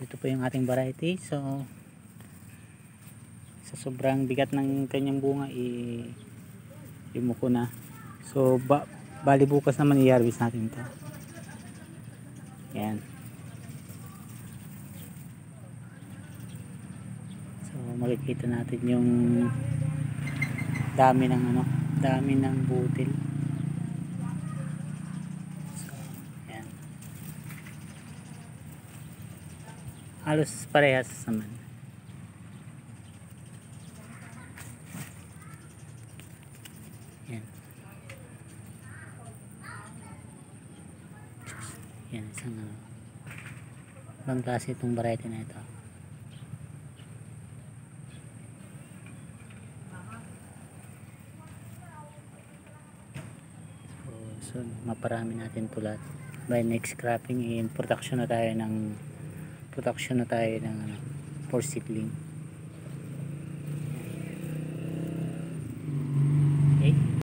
So ito po yung ating variety. So sa sobrang bigat ng kanyang bunga imuko na. So bali bukas naman i-harvest natin to. Yan. So makikita natin yung dami ng butil. So yan. Halos parehas naman. Yan. Yan, isang ibang klase itong variety na ito. So maparami natin ito lahat. By next cropping, production na tayo ng for seedling.